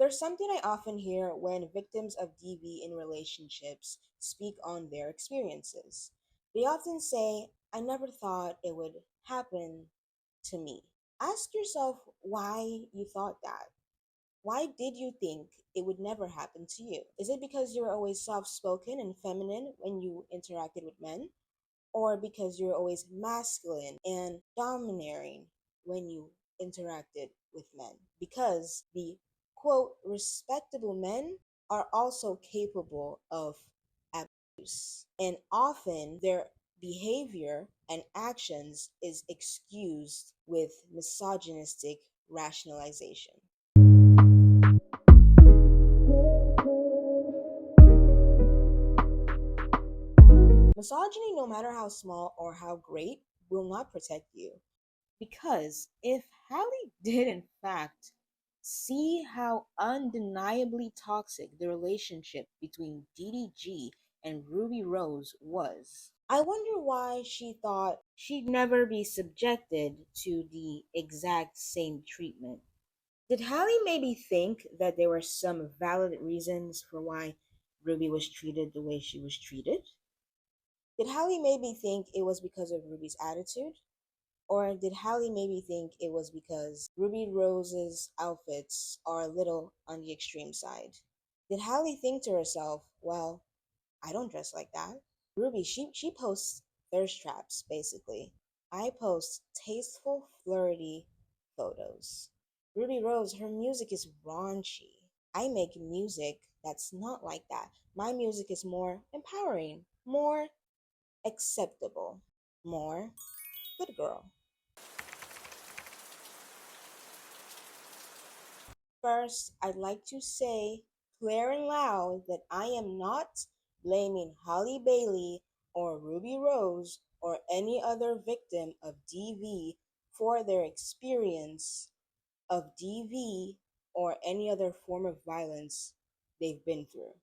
There's something I often hear when victims of DV in relationships speak on their experiences. They often say, I never thought it would happen to me. Ask yourself why you thought that. Why did you think it would never happen to you? Is it because you were always soft spoken and feminine when you interacted with men? Or because you're always masculine and domineering when you interacted with men? Because the quote respectable men are also capable of abuse, and often their behavior and actions is excused with misogynistic rationalization. Misogyny, no matter how small or how great, will not protect you. Because if Hallie did, in fact, see how undeniably toxic the relationship between DDG and Ruby Rose was, I wonder why she thought she'd never be subjected to the exact same treatment. Did Hallie maybe think that there were some valid reasons for why Ruby was treated the way she was treated? Did Hallie maybe think it was because of Ruby's attitude? Or did Hallie maybe think it was because Ruby Rose's outfits are a little on the extreme side? Did Hallie think to herself, well, I don't dress like that? Ruby, she posts thirst traps, basically. I post tasteful, flirty photos. Ruby Rose, her music is raunchy. I make music that's not like that. My music is more empowering, more acceptable, more good girl. First, I'd like to say clear and loud that I am not blaming Holly Bailey or Ruby Rose or any other victim of DV for their experience of DV or any other form of violence they've been through.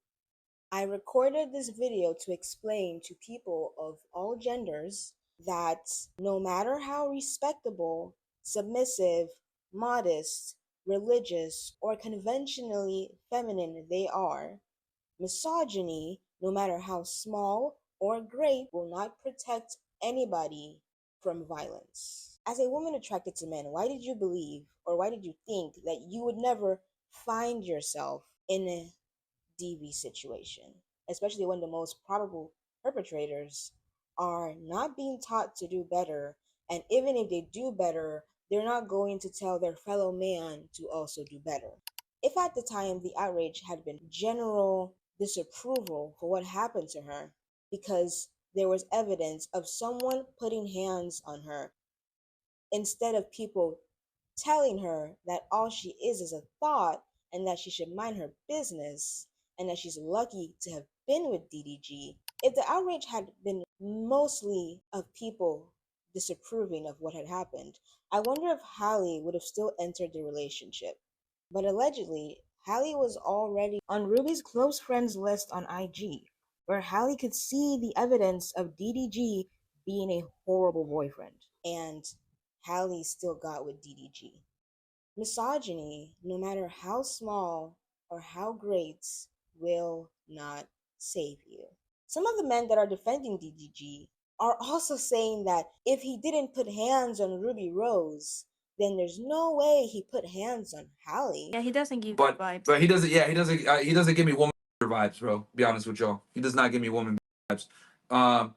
I recorded this video to explain to people of all genders that no matter how respectable, submissive, modest, religious, or conventionally feminine they are, misogyny, no matter how small or great, will not protect anybody from violence. As a woman attracted to men, why did you believe or why did you think that you would never find yourself in a DV situation, especially when the most probable perpetrators are not being taught to do better. And even if they do better, they're not going to tell their fellow man to also do better. If at the time the outrage had been general disapproval for what happened to her because there was evidence of someone putting hands on her instead of people telling her that all she is a thought and that she should mind her business and that she's lucky to have been with DDG. If the outrage had been mostly of people disapproving of what had happened, I wonder if Hallie would have still entered the relationship. But allegedly, Hallie was already on Ruby's close friends list on IG, where Hallie could see the evidence of DDG being a horrible boyfriend. And Hallie still got with DDG. Misogyny, no matter how small or how great, will not save you. Some of the men that are defending DDG are also saying that if he didn't put hands on Ruby Rose, then there's no way he put hands on Hallie. Yeah, he doesn't give But vibes. but he doesn't. Yeah, he doesn't give me woman vibes, bro. Be honest with y'all. He does not give me woman vibes. And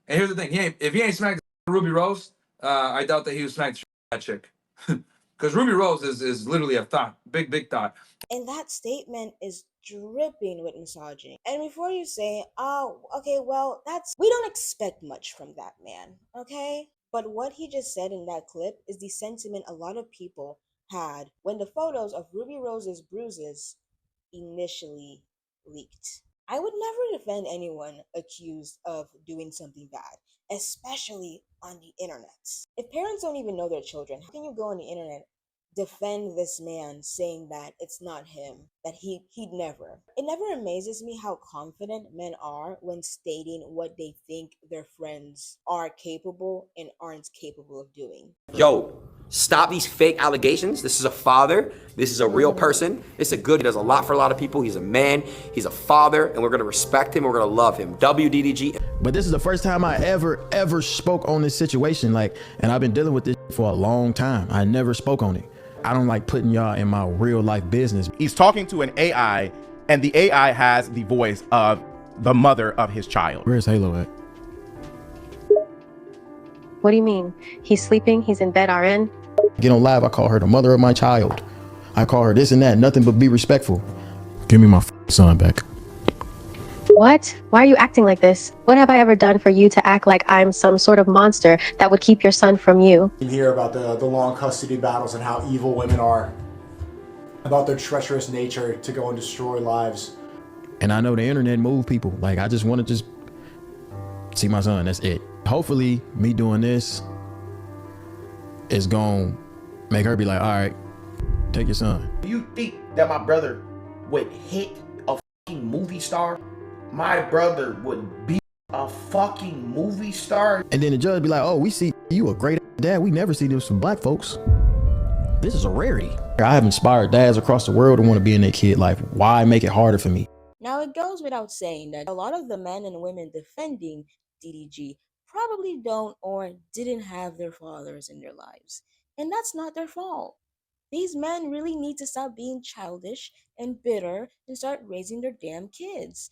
here's the thing. If he ain't smacked Ruby Rose, I doubt that he was smacked that chick. Because Ruby Rose is literally a thought, big thought. And that statement is dripping with misogyny. And before you say, oh, okay, well, we don't expect much from that man, okay? But what he just said in that clip is the sentiment a lot of people had when the photos of Ruby Rose's bruises initially leaked. I would never defend anyone accused of doing something bad, especially on the internet. If parents don't even know their children, how can you go on the internet defend this man saying that it's not him, that he'd never? It never amazes me how confident men are when stating what they think their friends are capable and aren't capable of doing. Yo, Stop these fake allegations. This is a father. This is a real person. This is a good, he does a lot for a lot of people. He's a man, he's a father, and we're gonna respect him, we're gonna love him. WDDG. But this is the first time I ever spoke on this situation. Like, and I've been dealing with this for a long time. I never spoke on it. I don't like putting y'all in my real life business. He's talking to an AI, and the AI has the voice of the mother of his child. Where's Halo at? What do you mean? He's sleeping, he's in bed, RN? Get on live, I call her the mother of my child. I call her this and that, nothing but be respectful. Give me my son back. What? Why are you acting like this? What have I ever done for you to act like I'm some sort of monster that would keep your son from you? You hear about the long custody battles and how evil women are, about their treacherous nature to go and destroy lives. And I know the internet move people. Like, I just want to just see my son, that's it. Hopefully me doing this is gonna make her be like, all right, take your son. Do you think that my brother would hit a fucking movie star? My brother would be a fucking movie star. And then the judge be like, oh, we see you a great dad. We never see this from black folks. This is a rarity. I have inspired dads across the world to want to be in their kid life. Why make it harder for me? Now, it goes without saying that a lot of the men and women defending DDG probably don't or didn't have their fathers in their lives. And that's not their fault. These men really need to stop being childish and bitter and start raising their damn kids.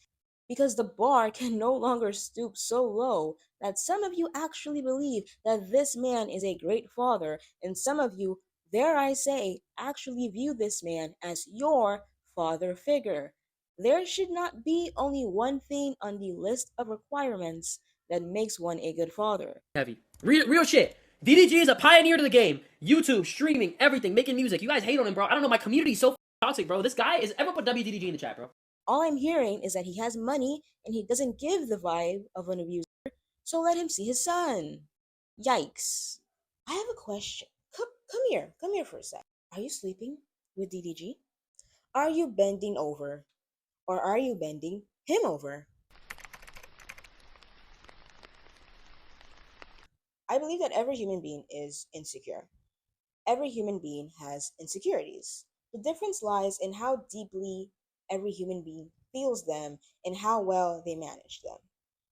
Because the bar can no longer stoop so low that some of you actually believe that this man is a great father, and some of you, dare I say, actually view this man as your father figure. There should not be only one thing on the list of requirements that makes one a good father. Heavy. Real shit. DDG is a pioneer to the game. YouTube, streaming, everything, making music. You guys hate on him, bro. I don't know. My community is so toxic, bro. This guy is ever put WDDG in the chat, bro. All I'm hearing is that he has money and he doesn't give the vibe of an abuser, so let him see his son. Yikes. I have a question. Come here for a sec. Are you sleeping with DDG? Are you bending over? Or are you bending him over? I believe that every human being is insecure. Every human being has insecurities. The difference lies in how deeply every human being feels them and how well they manage them.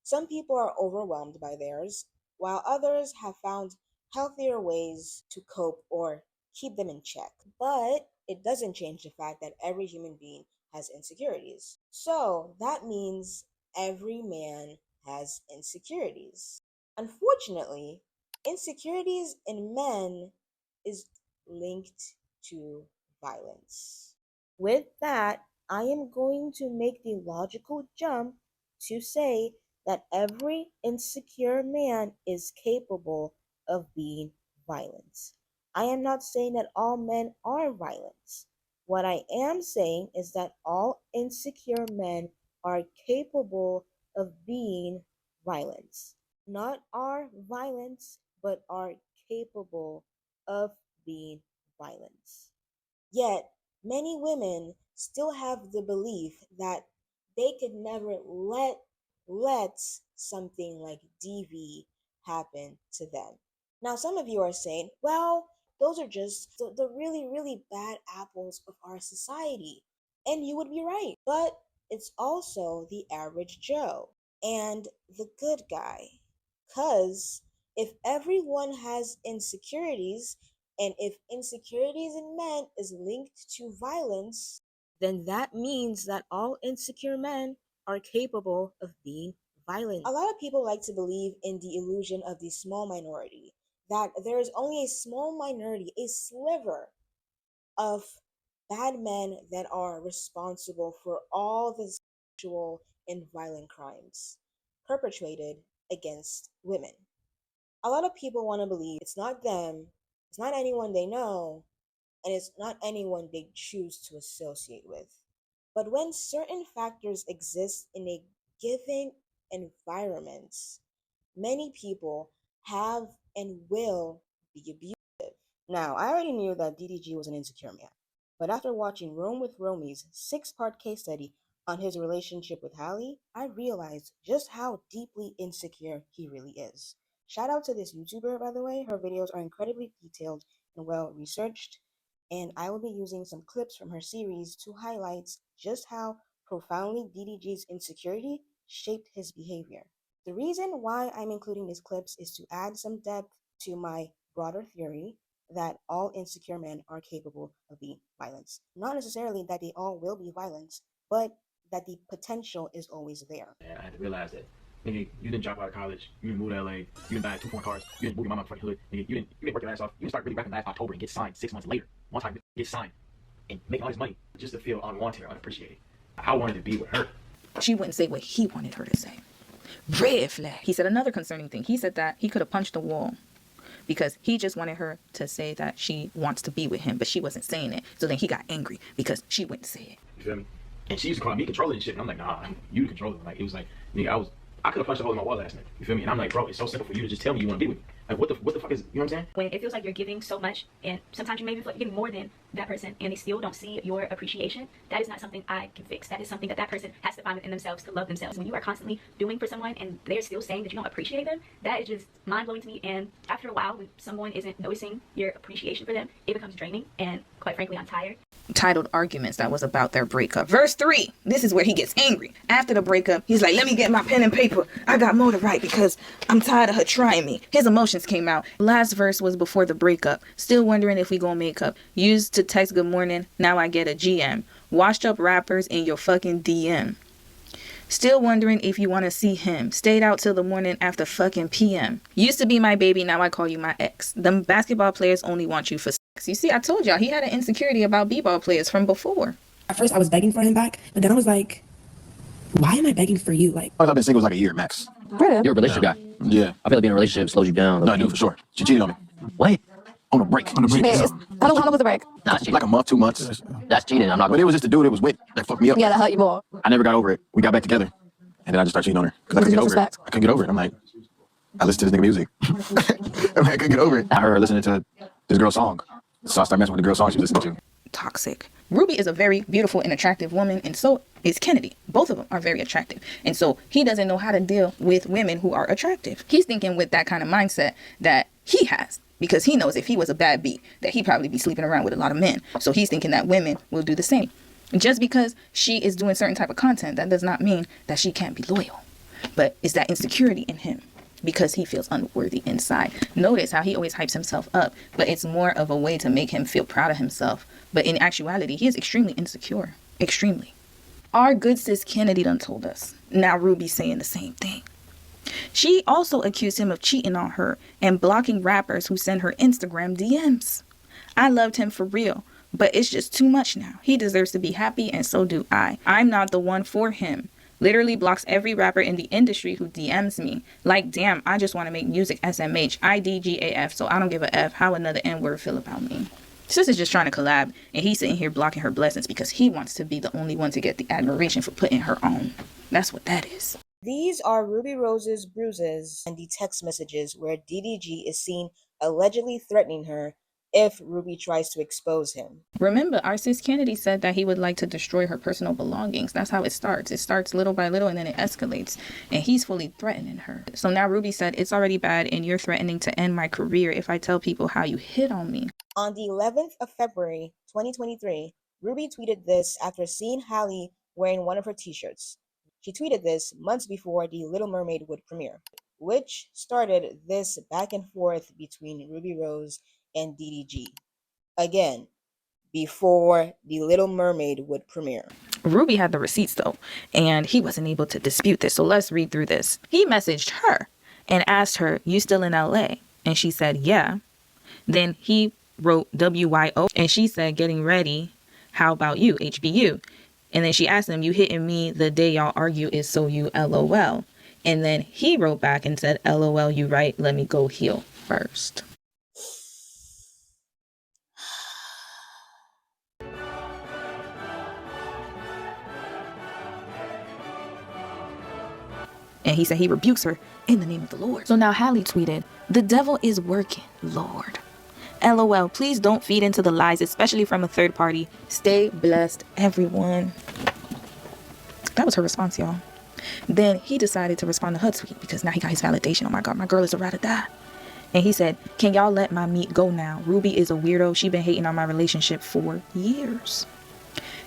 Some people are overwhelmed by theirs, while others have found healthier ways to cope or keep them in check. But it doesn't change the fact that every human being has insecurities. So that means every man has insecurities. Unfortunately, insecurities in men is linked to violence. With that, I am going to make the logical jump to say that every insecure man is capable of being violent. I am not saying that all men are violent. What I am saying is that all insecure men are capable of being violent. Not are violent, but are capable of being violent. Yet, many women still have the belief that they could never let something like DV happen to them. Now, some of you are saying, well, those are just the really, really bad apples of our society. And you would be right. But it's also the average Joe and the good guy. Because if everyone has insecurities, and if insecurities in men is linked to violence, then that means that all insecure men are capable of being violent. A lot of people like to believe in the illusion of the small minority, that there is only a small minority, a sliver of bad men that are responsible for all the sexual and violent crimes perpetrated against women. A lot of people want to believe it's not them, it's not anyone they know, and it's not anyone they choose to associate with. But when certain factors exist in a given environment, many people have and will be abusive. Now, I already knew that DDG was an insecure man, but after watching Rome with Romy's 6-part case study on his relationship with Halle, I realized just how deeply insecure he really is. Shout out to this YouTuber, by the way. Her videos are incredibly detailed and well researched, and I will be using some clips from her series to highlight just how profoundly DDG's insecurity shaped his behavior. The reason why I'm including these clips is to add some depth to my broader theory that all insecure men are capable of being violent. Not necessarily that they all will be violent, but that the potential is always there. And I had to realize that, nigga, you didn't drop out of college, you didn't move to LA, you didn't buy 2 foreign cars, you didn't move your mama fucking hood, nigga, you didn't work your ass off, you didn't start really rapping last October and get signed 6 months later. One time get signed and make all this money just to feel unwanted or unappreciated. I wanted to be with her. She wouldn't say what he wanted her to say. Red flag. He said another concerning thing. He said that he could have punched the wall because he just wanted her to say that she wants to be with him, but she wasn't saying it. So then he got angry because she wouldn't say it. You feel me? And she used to call me controlling and shit, and I'm like, nah, you the controller. Like, it was like, nigga, I could have punched a hole in my wall last night. You feel me? And I'm like, bro, it's so simple for you to just tell me you want to be with me. Like, what the fuck is, you know what I'm saying? When it feels like you're giving so much, and sometimes you maybe feel like you're giving more than that person, and they still don't see your appreciation, that is not something I can fix. That is something that person has to find within themselves to love themselves. When you are constantly doing for someone, and they're still saying that you don't appreciate them, that is just mind-blowing to me. And after a while, when someone isn't noticing your appreciation for them, it becomes draining, and quite frankly, I'm tired. Titled Arguments that was about their breakup. Verse 3, this is where he gets angry. After the breakup, he's like, let me get my pen and paper. I got more to write because I'm tired of her trying me. His emotions came out. Last verse was before the breakup. Still wondering if we gonna make up. Used to text good morning, now I get a GM. Washed up rappers in your fucking DM. Still wondering if you want to see him. Stayed out till the morning after fucking PM. Used to be my baby, now I call you my ex. Them basketball players only want you for sex. You see, I told y'all, he had an insecurity about b-ball players from before. At first, I was begging for him back, but then I was like, why am I begging for you? Like, I've been single like a year max. really? You're a relationship guy. Yeah. I feel like being in a relationship slows you down. No, I do for sure. She cheated on me. What? On a break. On a break. How long was the break? Nah, that's cheating. Like a month, 2 months. That's cheating. I'm not But going it was just the dude it was with that fucked me up. Yeah, that hurt you more. I never got over it. We got back together. And then I just started cheating on her. Because I couldn't get over it. I couldn't get over it. I'm like, I listened to this nigga music. I'm like, I couldn't get over it. I heard her listening to this girl's song. So I started messing with the girl's song she was listening to. Toxic. Ruby is a very beautiful and attractive woman, and so is Kennedy. Both of them are very attractive. And so he doesn't know how to deal with women who are attractive. He's thinking with that kind of mindset that he has, because he knows if he was a bad B, that he'd probably be sleeping around with a lot of men. So he's thinking that women will do the same. Just because she is doing certain type of content, that does not mean that she can't be loyal. But it's that insecurity in him, because he feels unworthy inside. Notice how he always hypes himself up, but it's more of a way to make him feel proud of himself. But in actuality, he is extremely insecure. Extremely. Our good sis Kennedy done told us. Now Ruby's saying the same thing. She also accused him of cheating on her and blocking rappers who send her Instagram DMs. I loved him for real, but it's just too much now. He deserves to be happy, and so do I. I'm not the one for him. Literally blocks every rapper in the industry who DMs me. Like, damn, I just want to make music SMH. IDGAF, so I don't give a F how another N-word feel about me. Sis is just trying to collab, and he's sitting here blocking her blessings because he wants to be the only one to get the admiration for putting her on. That's what that is. These are Ruby Rose's bruises and the text messages where DDG is seen allegedly threatening her if Ruby tries to expose him. Remember, our sis Kennedy said that he would like to destroy her personal belongings. That's how it starts. It starts little by little and then it escalates. And he's fully threatening her. So now Ruby said, it's already bad and you're threatening to end my career if I tell people how you hit on me. On the 11th of February, 2023, Ruby tweeted this after seeing Halle wearing one of her t-shirts. She tweeted this months before The Little Mermaid would premiere, which started this back and forth between Ruby Rose and DDG. Again, before The Little Mermaid would premiere. Ruby had the receipts though, and he wasn't able to dispute this. So let's read through this. He messaged her and asked her, you still in LA? And she said, yeah. Then he wrote WYO and she said, getting ready. How about you? HBU. And then she asked him, you hitting me the day y'all argue is so you LOL. And then he wrote back and said, LOL, you right. Let me go heal first. And he said he rebukes her in the name of the Lord. So now Halle tweeted, the devil is working, Lord. LOL, please don't feed into the lies, especially from a third party. Stay blessed, everyone. That was her response, y'all. Then he decided to respond to Hootsuite because now he got his validation. Oh my God, my girl is a ride or die. And he said, can y'all let my meat go now? Ruby is a weirdo. She been hating on my relationship for years.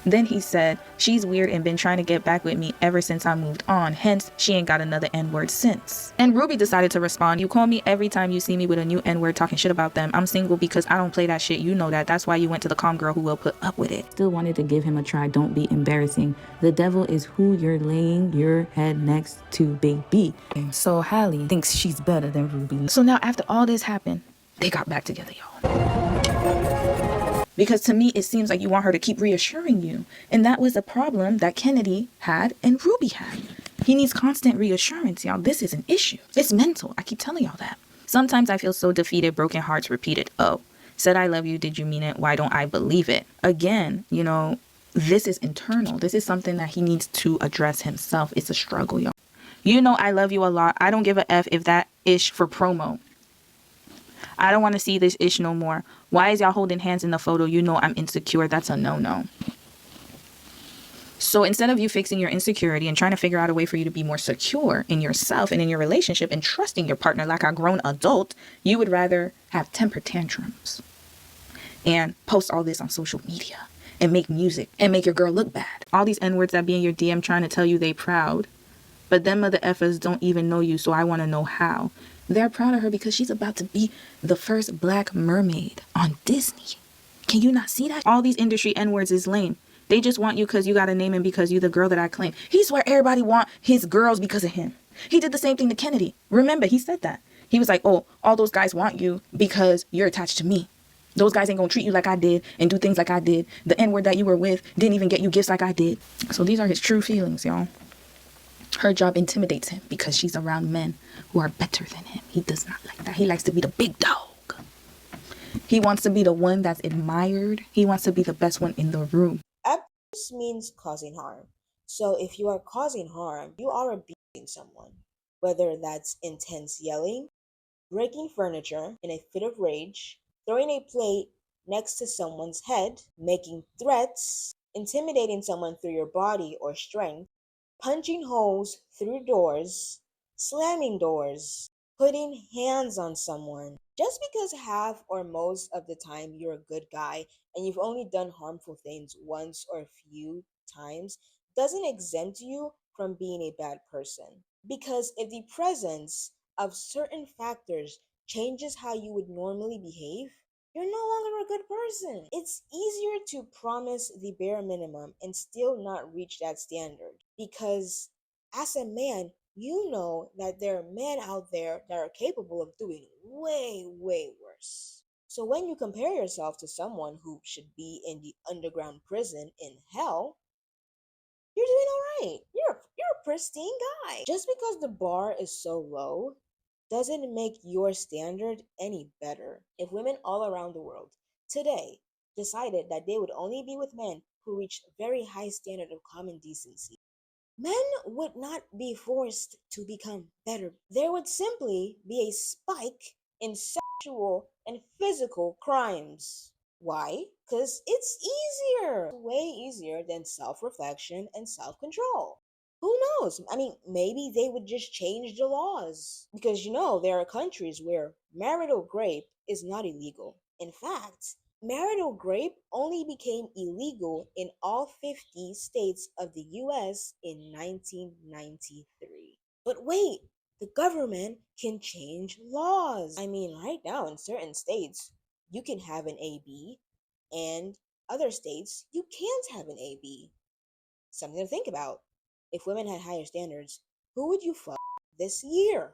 Then he said, she's weird and been trying to get back with me ever since I moved on. Hence, she ain't got another N-word since. And Ruby decided to respond, you call me every time you see me with a new N-word talking shit about them. I'm single because I don't play that shit. You know that. That's why you went to the calm girl who will put up with it. Still wanted to give him a try. Don't be embarrassing. The devil is who you're laying your head next to, baby. And so Halle thinks she's better than Ruby. So now after all this happened, they got back together, y'all. Because to me, it seems like you want her to keep reassuring you. And that was a problem that Kennedy had and Ruby had. He needs constant reassurance, y'all. This is an issue. It's mental. I keep telling y'all that. Sometimes I feel so defeated, broken hearts repeated. Oh, said I love you. Did you mean it? Why don't I believe it? Again, you know, this is internal. This is something that he needs to address himself. It's a struggle, y'all. You know I love you a lot. I don't give a F if that ish for promo. I don't want to see this ish no more. Why is y'all holding hands in the photo? You know I'm insecure. That's a no-no. So instead of you fixing your insecurity and trying to figure out a way for you to be more secure in yourself and in your relationship and trusting your partner like a grown adult, you would rather have temper tantrums and post all this on social media and make music and make your girl look bad. All these N-words that be in your DM trying to tell you they proud, but them other effers don't even know you, so I want to know how. They're proud of her because she's about to be the first black mermaid on Disney. Can you not see that? All these industry N-words is lame. They just want you because you got a name and because you're the girl that I claim. He swear everybody want his girls because of him. He did the same thing to Kennedy. Remember, he said that. He was like, oh, all those guys want you because you're attached to me. Those guys ain't gonna treat you like I did and do things like I did. The N-word that you were with didn't even get you gifts like I did. So these are his true feelings, y'all. Her job intimidates him because she's around men who are better than him. He does not like that. He likes to be the big dog. He wants to be the one that's admired. He wants to be the best one in the room. Abuse means causing harm. So if you are causing harm, you are abusing someone. Whether that's intense yelling, breaking furniture in a fit of rage, throwing a plate next to someone's head, making threats, intimidating someone through your body or strength, punching holes through doors, slamming doors, putting hands on someone. Just because half or most of the time you're a good guy and you've only done harmful things once or a few times doesn't exempt you from being a bad person. Because if the presence of certain factors changes how you would normally behave, you're no longer a good person. It's easier to promise the bare minimum and still not reach that standard. Because as a man, you know that there are men out there that are capable of doing way, way worse. So when you compare yourself to someone who should be in the underground prison in hell, you're doing all right. You're a pristine guy. Just because the bar is so low doesn't make your standard any better. If women all around the world today decided that they would only be with men who reached a very high standard of common decency, men would not be forced to become better. There would simply be a spike in sexual and physical crimes. Why? Because it's easier. Way easier than self-reflection and self-control. Who knows? I mean, maybe they would just change the laws. Because there are countries where marital rape is not illegal. In fact, marital rape only became illegal in all 50 states of the US in 1993. But wait, the government can change laws. I mean, right now in certain states, you can have an AB, and other states, you can't have an AB. Something to think about. If women had higher standards, who would you fuck this year?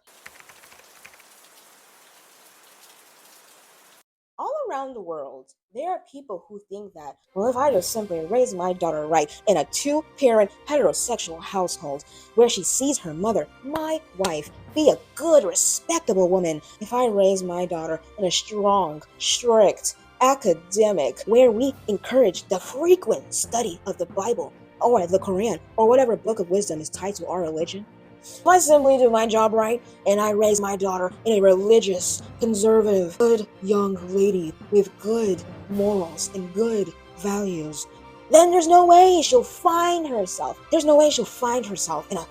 All around the world, there are people who think that, well, if I just simply raise my daughter right in a two-parent heterosexual household where she sees her mother, my wife, be a good, respectable woman, if I raise my daughter in a strong, strict, academic, where we encourage the frequent study of the Bible or the Quran or whatever book of wisdom is tied to our religion, if I simply do my job right and I raise my daughter in a religious, conservative, good young lady with good morals and good values, then there's no way she'll find herself. There's no way she'll find herself in a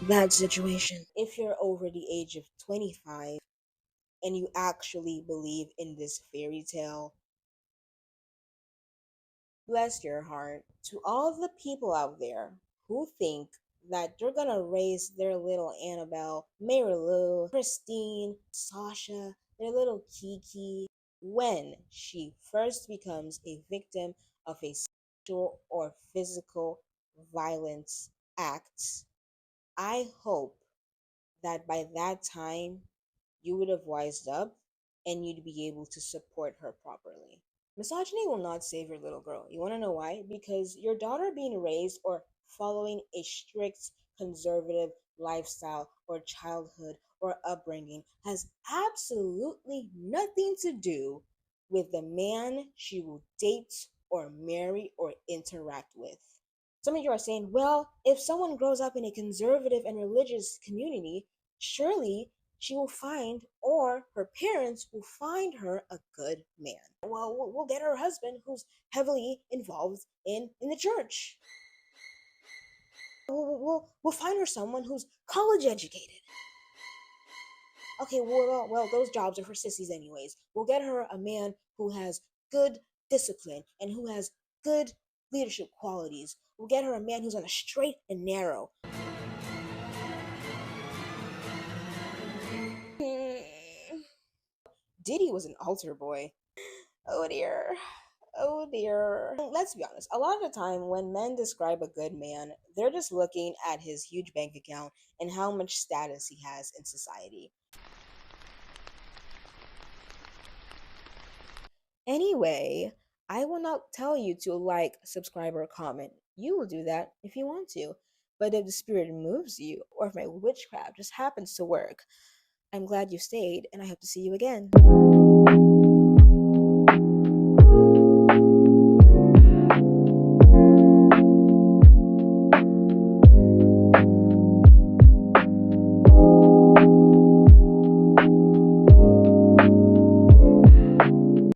bad situation. If you're over the age of 25 and you actually believe in this fairy tale, bless your heart. To all the people out there who think that they're gonna raise their little Annabelle, Mary Lou, Christine, Sasha, their little Kiki, when she first becomes a victim of a sexual or physical violence act, I hope that by that time you would have wised up and you'd be able to support her properly. Misogyny will not save your little girl. You want to know why? Because your daughter being raised or following a strict conservative lifestyle or childhood or upbringing has absolutely nothing to do with the man she will date or marry or interact with. Some of you are saying, well, if someone grows up in a conservative and religious community, surely she will find, or her parents will find her a good man. Well, we'll get her husband who's heavily involved in the church. We'll find her someone who's college educated. Okay, well, those jobs are for sissies anyways. We'll get her a man who has good discipline and who has good leadership qualities. We'll get her a man who's on a straight and narrow. Diddy was an altar boy. Oh dear. Oh dear. Let's be honest. A lot of the time when men describe a good man, they're just looking at his huge bank account and how much status he has in society. Anyway, I will not tell you to like, subscribe, or comment. You will do that if you want to. But if the spirit moves you, or if my witchcraft just happens to work, I'm glad you stayed, and I hope to see you again.